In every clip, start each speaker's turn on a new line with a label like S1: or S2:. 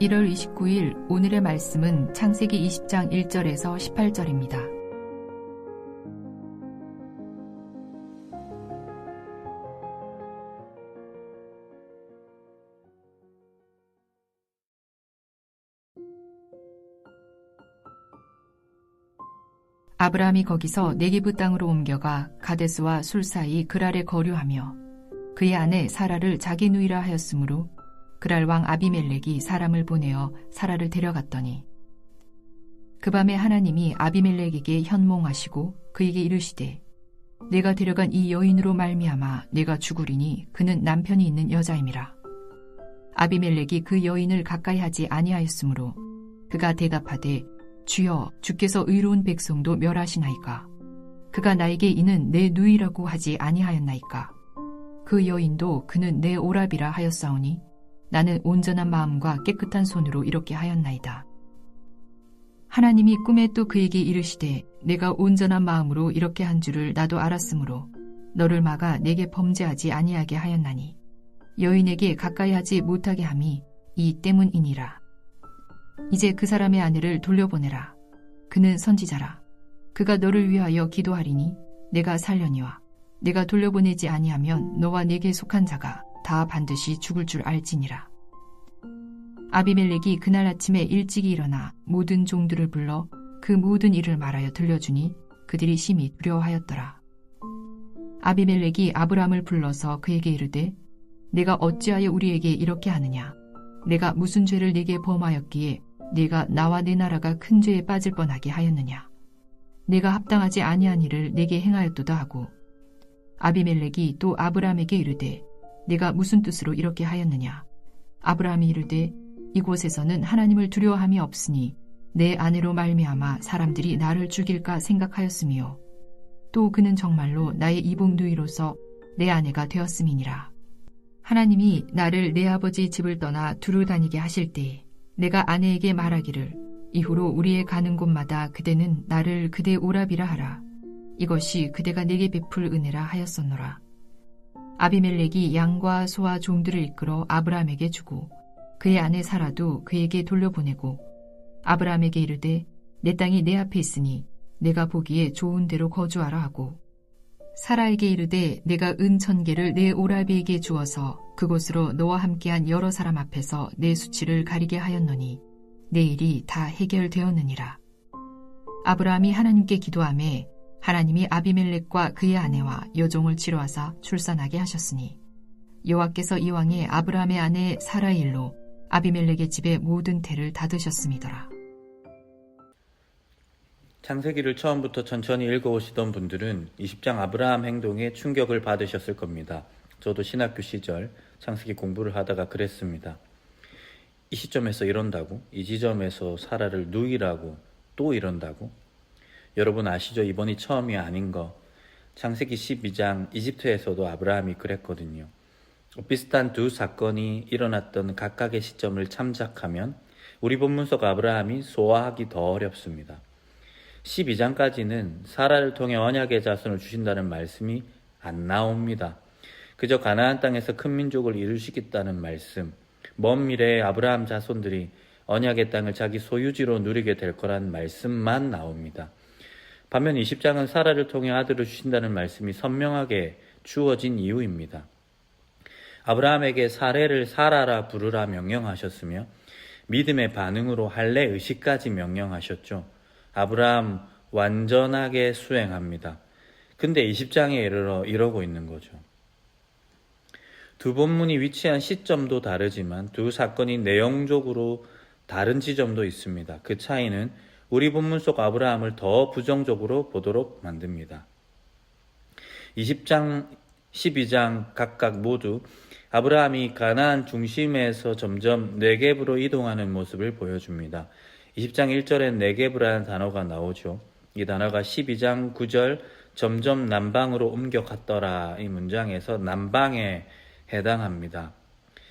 S1: 1월 29일 오늘의 말씀은 창세기 20장 1절에서 18절입니다. 아브라함이 거기서 네게브 땅으로 옮겨가 가데스와 술 사이 그랄에 거류하며 그의 아내 사라를 자기 누이라 하였으므로 그랄 왕 아비멜렉이 사람을 보내어 사라를 데려갔더니 그 밤에 하나님이 아비멜렉에게 현몽하시고 그에게 이르시되 내가 데려간 이 여인으로 말미암아 내가 죽으리니 그는 남편이 있는 여자임이라. 아비멜렉이 그 여인을 가까이 하지 아니하였으므로 그가 대답하되 주여 주께서 의로운 백성도 멸하시나이까. 그가 나에게 이는 내 누이라고 하지 아니하였나이까. 그 여인도 그는 내 오라비라 하였사오니 나는 온전한 마음과 깨끗한 손으로 이렇게 하였나이다. 하나님이 꿈에 또 그에게 이르시되 내가 온전한 마음으로 이렇게 한 줄을 나도 알았으므로 너를 막아 내게 범죄하지 아니하게 하였나니 여인에게 가까이 하지 못하게 함이 이 때문이니라. 이제 그 사람의 아내를 돌려보내라. 그는 선지자라. 그가 너를 위하여 기도하리니 내가 살려니와 내가 돌려보내지 아니하면 너와 내게 속한 자가 다 반드시 죽을 줄 알지니라. 아비멜렉이 그날 아침에 일찍이 일어나 모든 종들을 불러 그 모든 일을 말하여 들려주니 그들이 심히 두려워하였더라. 아비멜렉이 아브람을 불러서 그에게 이르되 내가 어찌하여 우리에게 이렇게 하느냐. 내가 무슨 죄를 네게 범하였기에 네가 나와 내 나라가 큰 죄에 빠질 뻔하게 하였느냐. 내가 합당하지 아니한 일을 네게 행하였도다 하고 아비멜렉이 또 아브람에게 이르되 내가 무슨 뜻으로 이렇게 하였느냐. 아브람이 이르되 이곳에서는 하나님을 두려워함이 없으니 내 아내로 말미암아 사람들이 나를 죽일까 생각하였으며 또 그는 정말로 나의 이복 누이로서 내 아내가 되었음이니라. 하나님이 나를 내 아버지 집을 떠나 두루 다니게 하실 때에 내가 아내에게 말하기를 이후로 우리의 가는 곳마다 그대는 나를 그대 오라비라 하라. 이것이 그대가 내게 베풀 은혜라 하였었노라. 아비멜렉이 양과 소와 종들을 이끌어 아브람에게 주고 그의 아내 사라도 그에게 돌려보내고 아브람에게 이르되 내 땅이 내 앞에 있으니 내가 보기에 좋은 데로 거주하라 하고 사라에게 이르되 내가 은 1000개를 내 오라비에게 주어서 그곳으로 너와 함께한 여러 사람 앞에서 내 수치를 가리게 하였노니 내 일이 다 해결되었느니라. 아브라함이 하나님께 기도하매 하나님이 아비멜렉과 그의 아내와 여종을 치료하사 출산하게 하셨으니 여호와께서 이왕에 아브라함의 아내 사라의 일로 아비멜렉의 집의 모든 태를 닫으셨음이더라.
S2: 창세기를 처음부터 천천히 읽어오시던 분들은 20장 아브라함 행동에 충격을 받으셨을 겁니다. 저도 신학교 시절 창세기 공부를 하다가 그랬습니다. 이 시점에서 이런다고? 이 지점에서 사라를 누이라고 또 이런다고? 여러분 아시죠? 이번이 처음이 아닌 거. 창세기 12장 이집트에서도 아브라함이 그랬거든요. 비슷한 두 사건이 일어났던 각각의 시점을 참작하면 우리 본문 속 아브라함이 소화하기 더 어렵습니다. 12장까지는 사라를 통해 언약의 자손을 주신다는 말씀이 안 나옵니다. 그저 가나안 땅에서 큰 민족을 이루시겠다는 말씀, 먼 미래에 아브라함 자손들이 언약의 땅을 자기 소유지로 누리게 될 거란 말씀만 나옵니다. 반면 20장은 사라를 통해 아들을 주신다는 말씀이 선명하게 주어진 이유입니다. 아브라함에게 사레를 사라라 부르라 명령하셨으며 믿음의 반응으로 할례 의식까지 명령하셨죠. 아브라함 완전하게 수행합니다. 근데 20장에 이르러 이러고 있는 거죠. 두 본문이 위치한 시점도 다르지만 두 사건이 내용적으로 다른 지점도 있습니다. 그 차이는 우리 본문 속 아브라함을 더 부정적으로 보도록 만듭니다. 20장, 12장 각각 모두 아브라함이 가나안 중심에서 점점 네겝으로 이동하는 모습을 보여줍니다. 20장 1절엔 네겝이라는 단어가 나오죠. 이 단어가 12장 9절 점점 남방으로 옮겨갔더라 이 문장에서 남방에 해당합니다.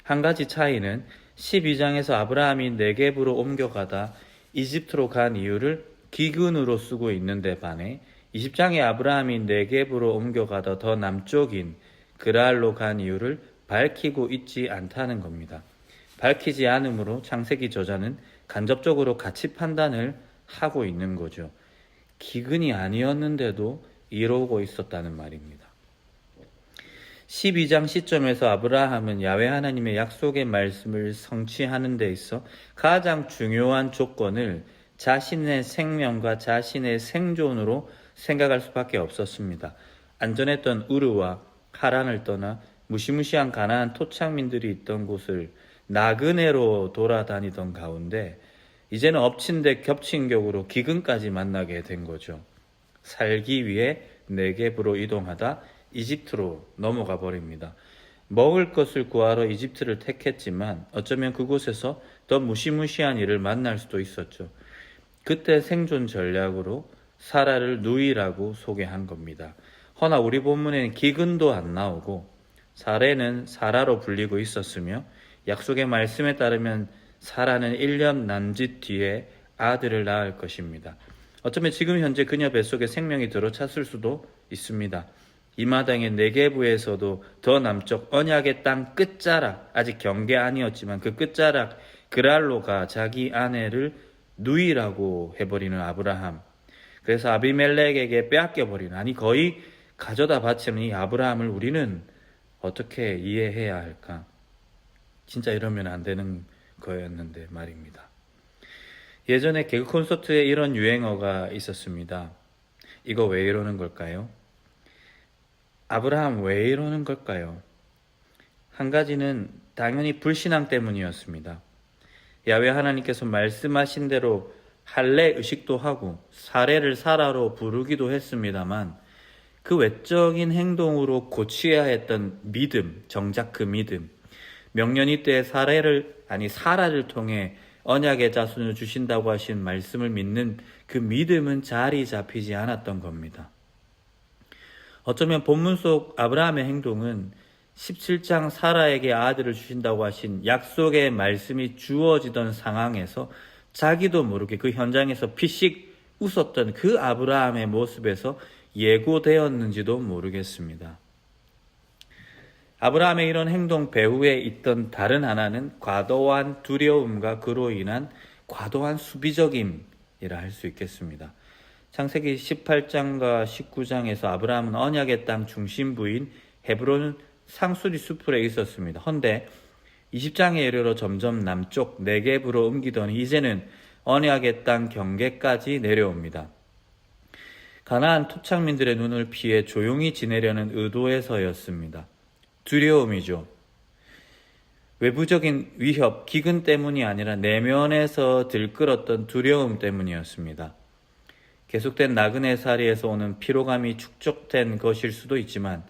S2: 한 가지 차이는 12장에서 아브라함이 네겝으로 옮겨가다 이집트로 간 이유를 기근으로 쓰고 있는데 반해 20장에 아브라함이 네겝으로 옮겨가다 더 남쪽인 그랄로 간 이유를 밝히고 있지 않다는 겁니다. 밝히지 않으므로 창세기 저자는 간접적으로 가치 판단을 하고 있는 거죠. 기근이 아니었는데도 이러고 있었다는 말입니다. 12장 시점에서 아브라함은 야훼 하나님의 약속의 말씀을 성취하는 데 있어 가장 중요한 조건을 자신의 생명과 자신의 생존으로 생각할 수밖에 없었습니다. 안전했던 우르와 하란을 떠나 무시무시한 가나안 토착민들이 있던 곳을 나그네로 돌아다니던 가운데 이제는 엎친 데 겹친 격으로 기근까지 만나게 된 거죠. 살기 위해 네겝으로 이동하다 이집트로 넘어가 버립니다. 먹을 것을 구하러 이집트를 택했지만 어쩌면 그곳에서 더 무시무시한 일을 만날 수도 있었죠. 그때 생존 전략으로 사라를 누이라고 소개한 겁니다. 허나 우리 본문에는 기근도 안 나오고 사레는 사라로 불리고 있었으며 약속의 말씀에 따르면 사라는 1년 남짓 뒤에 아들을 낳을 것입니다. 어쩌면 지금 현재 그녀 뱃속에 생명이 들어찼을 수도 있습니다. 이 마당의 네게부에서도 더 남쪽 언약의 땅 끝자락, 아직 경계 아니었지만 그 끝자락 그랄로가 자기 아내를 누이라고 해버리는 아브라함. 그래서 아비멜렉에게 빼앗겨버리는, 아니 거의 가져다 바치는 이 아브라함을 우리는 어떻게 이해해야 할까? 진짜 이러면 안 되는 거였는데 말입니다. 예전에 개그 콘서트에 이런 유행어가 있었습니다. 이거 왜 이러는 걸까요? 아브라함 왜 이러는 걸까요? 한 가지는 당연히 불신앙 때문이었습니다. 야훼 하나님께서 말씀하신 대로 할례 의식도 하고 사례를 사라로 부르기도 했습니다만 그 외적인 행동으로 고치어야 했던 믿음, 정작 그 믿음, 명년이 때에 사라를 통해 언약의 자손을 주신다고 하신 말씀을 믿는 그 믿음은 자리 잡히지 않았던 겁니다. 어쩌면 본문 속 아브라함의 행동은 17장 사라에게 아들을 주신다고 하신 약속의 말씀이 주어지던 상황에서 자기도 모르게 그 현장에서 피식 웃었던 그 아브라함의 모습에서 예고되었는지도 모르겠습니다. 아브라함의 이런 행동 배후에 있던 다른 하나는 과도한 두려움과 그로 인한 과도한 수비적임이라 할 수 있겠습니다. 창세기 18장과 19장에서 아브라함은 언약의 땅 중심부인 헤브론 상수리 수풀에 있었습니다. 헌데 20장에 이르러 점점 남쪽 네겝으로 옮기더니 이제는 언약의 땅 경계까지 내려옵니다. 가나안 토착민들의 눈을 피해 조용히 지내려는 의도에서였습니다. 두려움이죠. 외부적인 위협, 기근 때문이 아니라 내면에서 들끓었던 두려움 때문이었습니다. 계속된 나그네 살이에서 오는 피로감이 축적된 것일 수도 있지만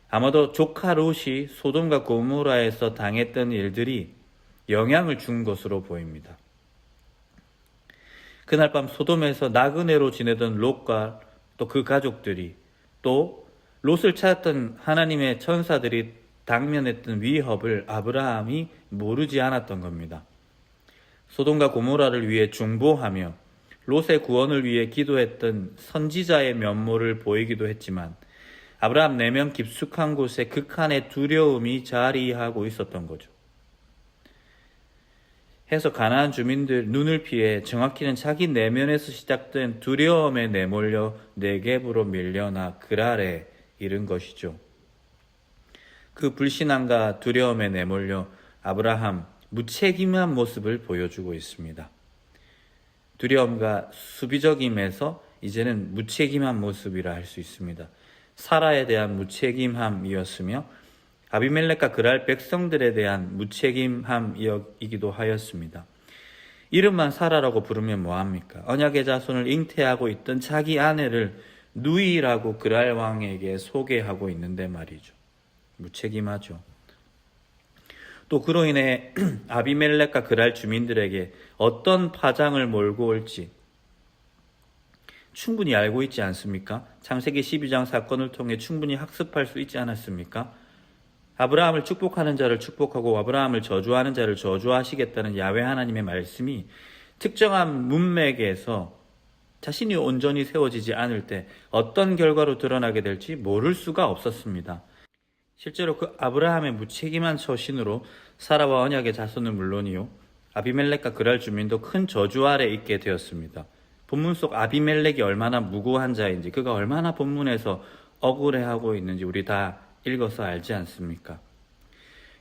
S2: 아마도 조카 롯이 소돔과 고모라에서 당했던 일들이 영향을 준 것으로 보입니다. 그날 밤 소돔에서 나그네로 지내던 롯과 또 그 가족들이 또 롯을 찾았던 하나님의 천사들이 당면했던 위협을 아브라함이 모르지 않았던 겁니다. 소돔과 고모라를 위해 중보하며 롯의 구원을 위해 기도했던 선지자의 면모를 보이기도 했지만 아브라함 내면 깊숙한 곳에 극한의 두려움이 자리하고 있었던 거죠. 해서 가나안 주민들 눈을 피해 정확히는 자기 내면에서 시작된 두려움에 내몰려 네겝으로 밀려나 그랄에 이른 것이죠. 그 불신앙과 두려움에 내몰려 아브라함 무책임한 모습을 보여주고 있습니다. 두려움과 수비적임에서 이제는 무책임한 모습이라 할 수 있습니다. 사라에 대한 무책임함이었으며 아비멜렉과 그랄 백성들에 대한 무책임함이기도 하였습니다. 이름만 사라라고 부르면 뭐합니까? 언약의 자손을 잉태하고 있던 자기 아내를 누이라고 그랄 왕에게 소개하고 있는데 말이죠. 무책임하죠. 또 그로 인해 아비멜렉과 그랄 주민들에게 어떤 파장을 몰고 올지 충분히 알고 있지 않습니까? 창세기 12장 사건을 통해 충분히 학습할 수 있지 않았습니까? 아브라함을 축복하는 자를 축복하고 아브라함을 저주하는 자를 저주하시겠다는 야훼 하나님의 말씀이 특정한 문맥에서 자신이 온전히 세워지지 않을 때 어떤 결과로 드러나게 될지 모를 수가 없었습니다. 실제로 그 아브라함의 무책임한 처신으로 사라와 언약의 자손은 물론이요, 아비멜렉과 그랄 주민도 큰 저주 아래 있게 되었습니다. 본문 속 아비멜렉이 얼마나 무고한 자인지, 그가 얼마나 본문에서 억울해하고 있는지 우리 다 읽어서 알지 않습니까?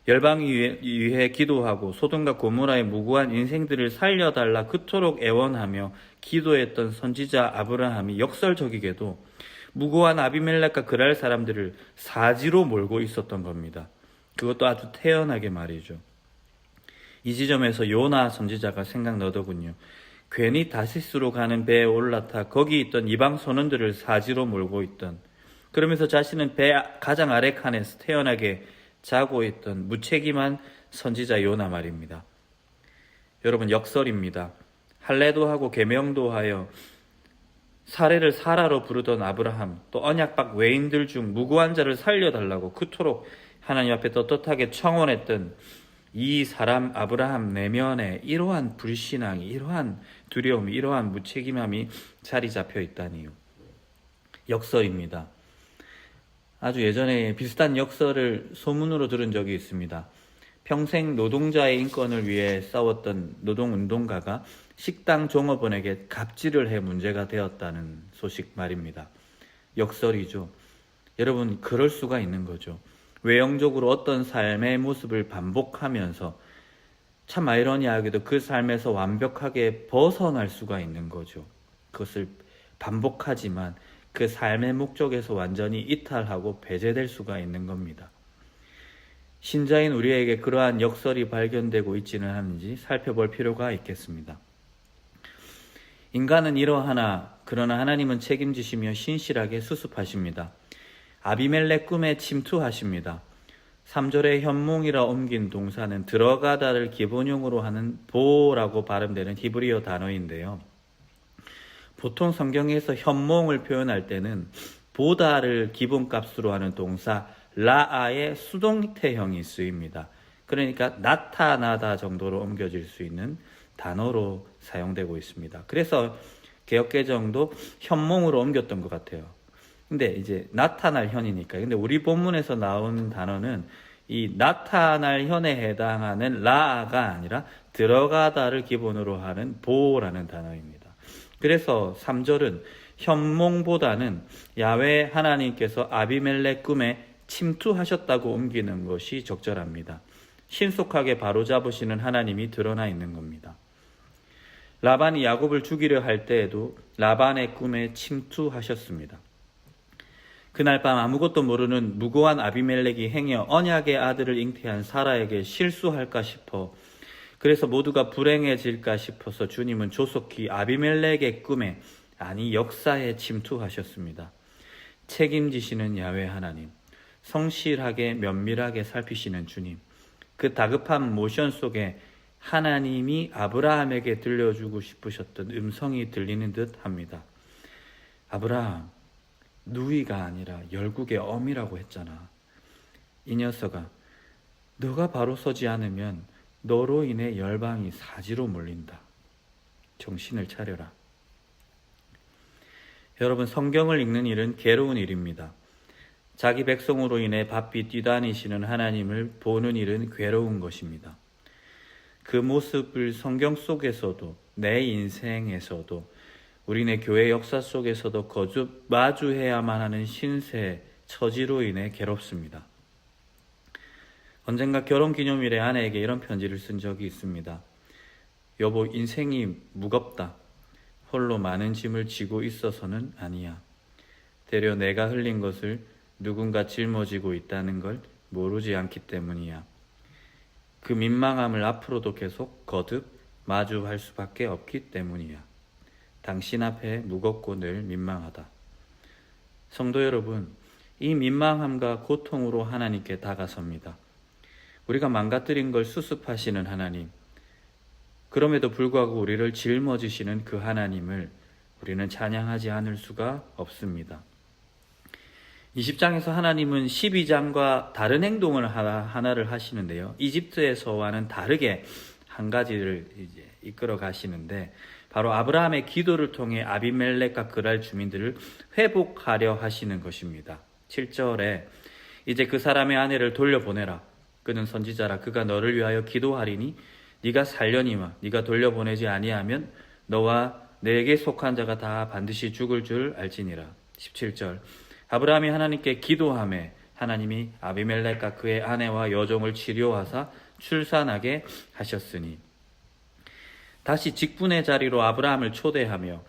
S2: 열방을 위해 기도하고 소돔과 고모라의 무고한 인생들을 살려달라 그토록 애원하며 기도했던 선지자 아브라함이 역설적이게도 무고한 아비멜렉과 그랄 사람들을 사지로 몰고 있었던 겁니다. 그것도 아주 태연하게 말이죠. 이 지점에서 요나 선지자가 생각나더군요. 괜히 다시스로 가는 배에 올라타 거기 있던 이방 선원들을 사지로 몰고 있던, 그러면서 자신은 배 가장 아래 칸에서 태연하게 자고 있던 무책임한 선지자 요나 말입니다. 여러분, 역설입니다. 할례도 하고 계명도 하여 사례를 사라로 부르던 아브라함, 또 언약박 외인들 중 무고한 자를 살려달라고 그토록 하나님 앞에 떳떳하게 청원했던 이 사람 아브라함 내면에 이러한 불신앙이, 이러한 두려움이, 이러한 무책임함이 자리 잡혀 있다니요. 역설입니다. 아주 예전에 비슷한 역설을 소문으로 들은 적이 있습니다. 평생 노동자의 인권을 위해 싸웠던 노동운동가가 식당 종업원에게 갑질을 해 문제가 되었다는 소식 말입니다. 역설이죠. 여러분, 그럴 수가 있는 거죠. 외형적으로 어떤 삶의 모습을 반복하면서 참 아이러니하게도 그 삶에서 완벽하게 벗어날 수가 있는 거죠. 그것을 반복하지만 그 삶의 목적에서 완전히 이탈하고 배제될 수가 있는 겁니다. 신자인 우리에게 그러한 역설이 발견되고 있지는 않은지 살펴볼 필요가 있겠습니다. 인간은 이러하나 그러나 하나님은 책임지시며 신실하게 수습하십니다. 아비멜렉 꿈에 침투하십니다. 3절에 현몽이라 옮긴 동사는 들어가다를 기본형으로 하는 보라고 발음되는 히브리어 단어인데요. 보통 성경에서 현몽을 표현할 때는 보다를 기본값으로 하는 동사 라아의 수동태형이 쓰입니다. 그러니까 나타나다 정도로 옮겨질 수 있는 단어로 사용되고 있습니다. 그래서 개역개정도 현몽으로 옮겼던 것 같아요. 근데 이제 나타날 현이니까. 근데 우리 본문에서 나온 단어는 이 나타날 현에 해당하는 라아가 아니라 들어가다를 기본으로 하는 보라는 단어입니다. 그래서 3절은 현몽보다는 야훼 하나님께서 아비멜렉 꿈에 침투하셨다고 옮기는 것이 적절합니다. 신속하게 바로잡으시는 하나님이 드러나 있는 겁니다. 라반이 야곱을 죽이려 할 때에도 라반의 꿈에 침투하셨습니다. 그날 밤 아무것도 모르는 무고한 아비멜렉이 행여 언약의 아들을 잉태한 사라에게 실수할까 싶어, 그래서 모두가 불행해질까 싶어서 주님은 조속히 아비멜렉의 꿈에, 아니 역사에 침투하셨습니다. 책임지시는 야훼 하나님, 성실하게 면밀하게 살피시는 주님, 그 다급한 모션 속에 하나님이 아브라함에게 들려주고 싶으셨던 음성이 들리는 듯 합니다. 아브라함, 누이가 아니라 열국의 엄이라고 했잖아. 이 녀석아, 너가 바로 서지 않으면 너로 인해 열방이 사지로 몰린다. 정신을 차려라. 여러분, 성경을 읽는 일은 괴로운 일입니다. 자기 백성으로 인해 바삐 뛰다니시는 하나님을 보는 일은 괴로운 것입니다. 그 모습을 성경 속에서도, 내 인생에서도, 우리네 교회 역사 속에서도 거듭 마주해야만 하는 신세, 처지로 인해 괴롭습니다. 언젠가 결혼기념일에 아내에게 이런 편지를 쓴 적이 있습니다. 여보, 인생이 무겁다. 홀로 많은 짐을 지고 있어서는 아니야. 되려 내가 흘린 것을 누군가 짊어지고 있다는 걸 모르지 않기 때문이야. 그 민망함을 앞으로도 계속 거듭 마주할 수밖에 없기 때문이야. 당신 앞에 무겁고 늘 민망하다. 성도 여러분, 이 민망함과 고통으로 하나님께 다가섭니다. 우리가 망가뜨린 걸 수습하시는 하나님, 그럼에도 불구하고 우리를 짊어지시는 그 하나님을 우리는 찬양하지 않을 수가 없습니다. 20장에서 하나님은 12장과 다른 행동을 하나를 하시는데요. 이집트에서와는 다르게 한 가지를 이제 이끌어 가시는데, 바로 아브라함의 기도를 통해 아비멜렉과 그랄 주민들을 회복하려 하시는 것입니다. 7절에 이제 그 사람의 아내를 돌려보내라. 그는 선지자라. 그가 너를 위하여 기도하리니 네가 살려니와 네가 돌려보내지 아니하면 너와 내게 속한 자가 다 반드시 죽을 줄 알지니라. 17절. 아브라함이 하나님께 기도하매 하나님이 아비멜렉과 그의 아내와 여종을 치료하사 출산하게 하셨으니. 다시 직분의 자리로 아브라함을 초대하며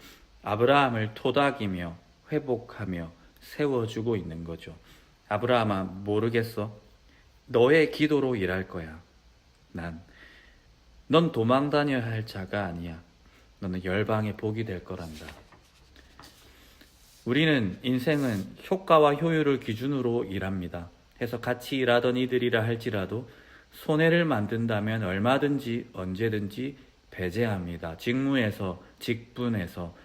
S2: 아브라함을 토닥이며 회복하며 세워주고 있는 거죠. 아브라함아, 모르겠어. 너의 기도로 일할 거야. 넌 도망 다녀야 할 자가 아니야. 너는 열방의 복이 될 거란다. 우리는 인생은 효과와 효율을 기준으로 일합니다. 해서 같이 일하던 이들이라 할지라도 손해를 만든다면 얼마든지 언제든지 배제합니다. 직무에서, 직분에서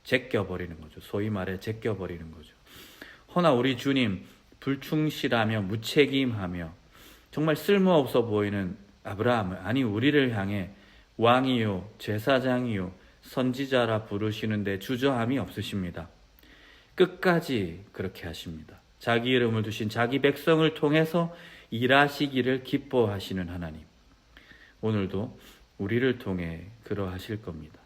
S2: 제껴버리는 거죠. 소위 말해 제껴버리는 거죠. 허나 우리 주님, 불충실하며 무책임하며 정말 쓸모없어 보이는 아브라함을, 아니 우리를 향해 왕이요 제사장이요 선지자라 부르시는데 주저함이 없으십니다. 끝까지 그렇게 하십니다. 자기 이름을 두신 자기 백성을 통해서 일하시기를 기뻐하시는 하나님, 오늘도 우리를 통해 그러하실 겁니다.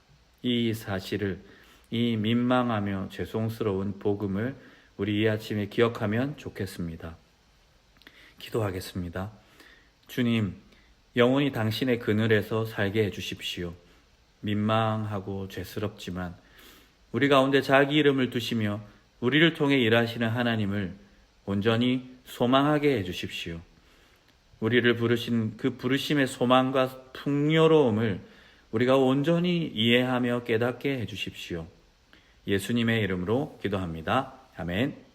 S2: 이 사실을, 이 민망하며 죄송스러운 복음을 우리 이 아침에 기억하면 좋겠습니다. 기도하겠습니다. 주님, 영원히 당신의 그늘에서 살게 해주십시오. 민망하고 죄스럽지만 우리 가운데 자기 이름을 두시며 우리를 통해 일하시는 하나님을 온전히 소망하게 해주십시오. 우리를 부르신 그 부르심의 소망과 풍요로움을 우리가 온전히 이해하며 깨닫게 해주십시오. 예수님의 이름으로 기도합니다. 아멘.